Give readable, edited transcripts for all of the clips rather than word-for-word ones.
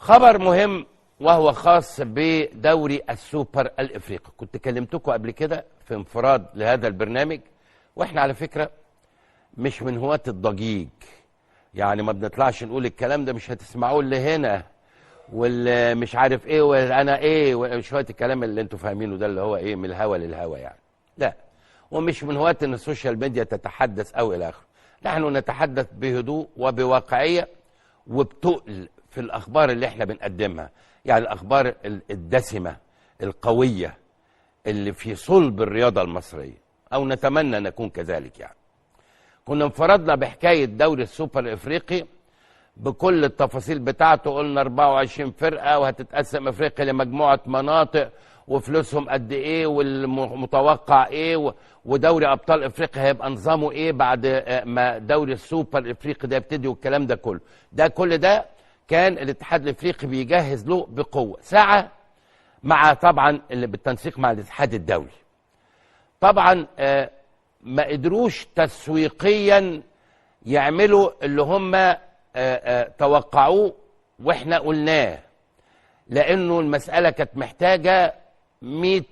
خبر مهم وهو خاص بدوري السوبر الافريقي. كنت كلمتكم قبل كده في انفراد لهذا البرنامج، واحنا على فكره مش من هواة الضجيج، يعني ما بنطلعش نقول الكلام ده مش هتسمعوه اللي هنا واللي مش عارف ايه وانا ايه وشويه الكلام اللي انتوا فاهمينه ده اللي هو ايه من الهوا للهوا يعني. لا، ومش من هواة ان السوشيال ميديا تتحدث او الى اخره. نحن نتحدث بهدوء وبواقعيه وبتقل في الاخبار اللي احنا بنقدمها، يعني الاخبار الدسمه القويه اللي في صلب الرياضه المصريه، او نتمنى نكون كذلك. يعني كنا انفردنا بحكايه دوري السوبر الافريقي بكل التفاصيل بتاعته، قلنا 24 فرقه وهتتقسم افريقيا لمجموعه مناطق وفلوسهم قد ايه والمتوقع ايه، ودوري ابطال افريقيا هيبقى نظامه ايه بعد ما دوري السوبر الافريقي ده يبتدي، والكلام ده كله. كل ده كان الاتحاد الافريقي بيجهز له بقوه ساعه، مع طبعا اللي بالتنسيق مع الاتحاد الدولي. طبعا ما قدروش تسويقيا يعملوا اللي هم توقعوه واحنا قلناه، لانه المساله كانت محتاجه 100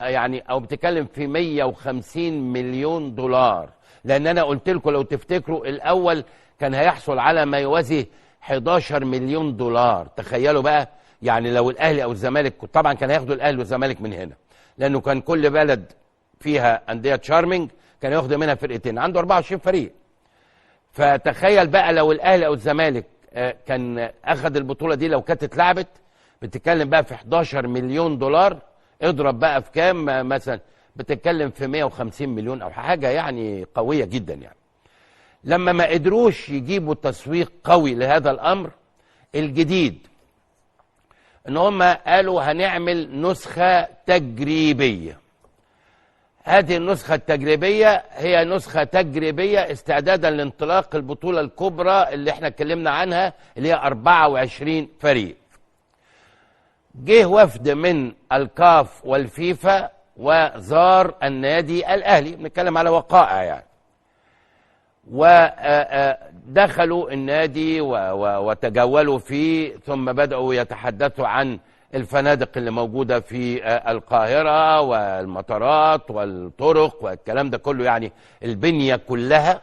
يعني او بتتكلم في 150 مليون دولار، لان انا قلت لكم لو تفتكروا الاول كان هيحصل على ما يوازي 11 مليون دولار. تخيلوا بقى، يعني لو الاهلي او الزمالك، طبعا كان هياخدوا الاهلي والزمالك من هنا، لانه كان كل بلد فيها انديه تشارمنج كان ياخدوا منها فرقتين، عنده 24 فريق. فتخيل بقى لو الاهلي او الزمالك كان اخذ البطوله دي، لو كانت اتلعبت بتتكلم بقى في 11 مليون دولار، اضرب بقى في كام مثلا، بتتكلم في 150 مليون او حاجه يعني قويه جدا. يعني لما ما قدروش يجيبوا تسويق قوي لهذا الامر الجديد، ان هم قالوا هنعمل نسخه تجريبيه. هذه النسخة التجريبية هي نسخة تجريبية استعدادا لانطلاق البطولة الكبرى اللي احنا اتكلمنا عنها، اللي هي 24 فريق. جه وفد من الكاف والفيفا وزار النادي الأهلي، بنتكلم على وقائع يعني، ودخلوا النادي وتجولوا فيه، ثم بدأوا يتحدثوا عن الفنادق اللي موجودة في القاهرة والمطارات والطرق والكلام ده كله، يعني البنية كلها،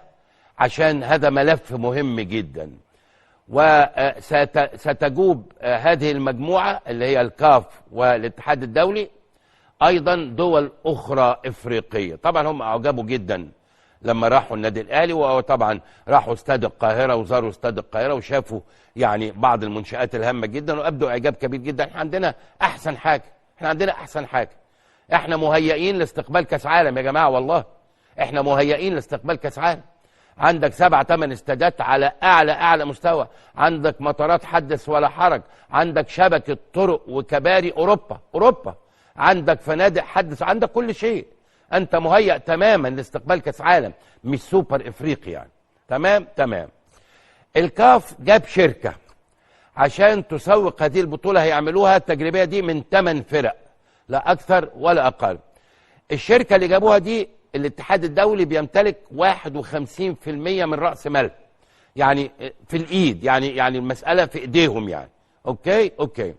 عشان هذا ملف مهم جدا. وستجوب هذه المجموعة اللي هي الكاف والاتحاد الدولي أيضا دول أخرى إفريقية. طبعا هم أعجبوا جدا لما راحوا النادي الأهلي، وطبعا راحوا استاد القاهرة وزاروا استاد القاهرة وشافوا يعني بعض المنشآت الهامة جدا، وأبدوا إعجاب كبير جدا. احنا عندنا أحسن حاجة، احنا مهيئين لاستقبال كأس عالم يا جماعة، والله احنا مهيئين لاستقبال كأس عالم. عندك 7-8 استادات على أعلى مستوى، عندك مطارات حدث ولا حرج، عندك شبكة طرق وكباري أوروبا، عندك فنادق حدث، عندك كل شيء. أنت مهيئ تماما لاستقبال كأس عالم، مش سوبر إفريقي يعني. تمام. الكاف جاب شركة عشان تسوق هذه البطولة، هيعملوها التجريبية دي من 8 فرق لا أكثر ولا أقل. الشركة اللي جابوها دي الاتحاد الدولي بيمتلك 51% من رأس مال، يعني في الإيد، يعني المسألة في إيديهم يعني. أوكي.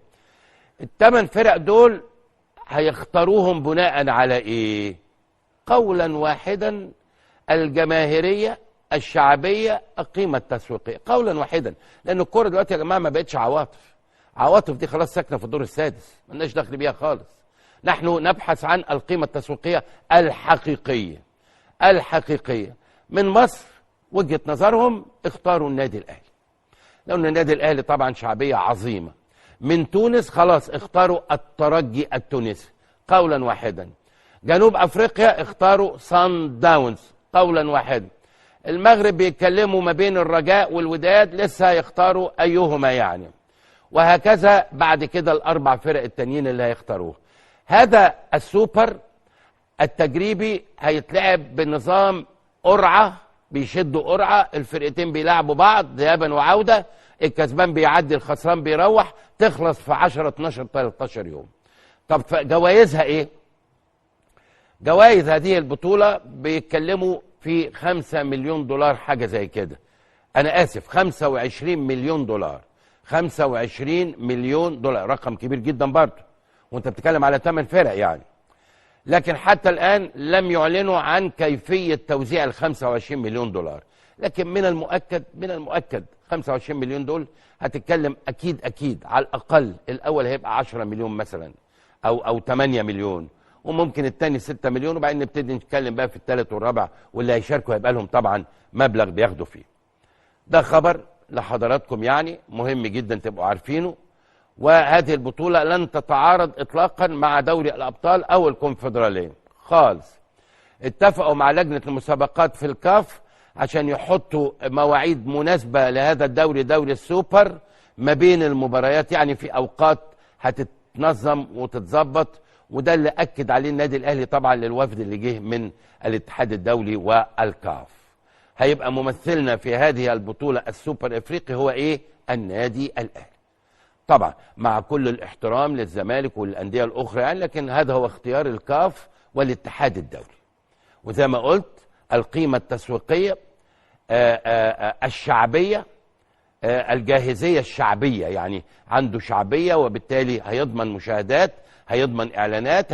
ال8 فرق دول هيختاروهم بناء على إيه؟ قولا واحدا، الجماهيرية، الشعبية، القيمة التسويقية، قولا واحدا. لأن الكورة دلوقتي يا جماعة ما بقتش عواطف دي خلاص ساكنة في الدور السادس، مالناش دخل بيها خالص. نحن نبحث عن القيمة التسويقية الحقيقية. من مصر وجهة نظرهم اختاروا النادي الأهلي، لأن النادي الأهلي طبعا شعبية عظيمة. من تونس خلاص اختاروا الترجي التونسي قولا واحدا. جنوب أفريقيا اختاروا صن داونز قولا واحدا. المغرب بيتكلموا ما بين الرجاء والوداد، لسه يختاروا أيهما يعني. وهكذا بعد كده ال4 فرق التانيين اللي هيختاروه. هذا السوبر التجريبي هيتلعب بنظام قرعة، بيشدوا قرعة، الفرقتين بيلعبوا بعض ذهابا وعودة، الكسبان بيعدي الخسران بيروح، تخلص في 10 12 13 يوم. طب جوائزها ايه؟ جوائز هذه البطولة بيتكلموا في 5 مليون دولار، حاجة زي كده. أنا آسف، 25 مليون دولار. 25 مليون دولار، رقم كبير جدا برضه، وانت بتتكلم على 8 فرق يعني. لكن حتى الآن لم يعلنوا عن كيفية توزيع ال 25 مليون دولار، لكن من المؤكد 25 مليون دول هتتكلم أكيد على الأقل الأول هيبقى 10 مليون مثلا أو 8 مليون، وممكن الثاني 6 مليون، وبعدين نبتدي نتكلم بقى في الثالث والرابع، واللي هيشاركوا هيبقى لهم طبعا مبلغ بياخدوا فيه. ده خبر لحضراتكم يعني مهم جدا تبقوا عارفينه. وهذه البطولة لن تتعارض إطلاقا مع دوري الأبطال أو الكونفدرالية خالص. اتفقوا مع لجنة المسابقات في الكاف عشان يحطوا مواعيد مناسبة لهذا الدوري، دوري السوبر، ما بين المباريات، يعني في أوقات هتتنظم وتتظبط. وده اللي أكد عليه النادي الأهلي طبعا للوفد اللي جه من الاتحاد الدولي والكاف. هيبقى ممثلنا في هذه البطولة السوبر افريقي هو ايه؟ النادي الأهلي. طبعا مع كل الاحترام للزمالك والأندية الأخرى يعني، لكن هذا هو اختيار الكاف والاتحاد الدولي. وزي ما قلت القيمة التسويقية الشعبية، الجاهزية الشعبية، يعني عنده شعبية وبالتالي هيضمن مشاهدات، هيضمن إعلانات.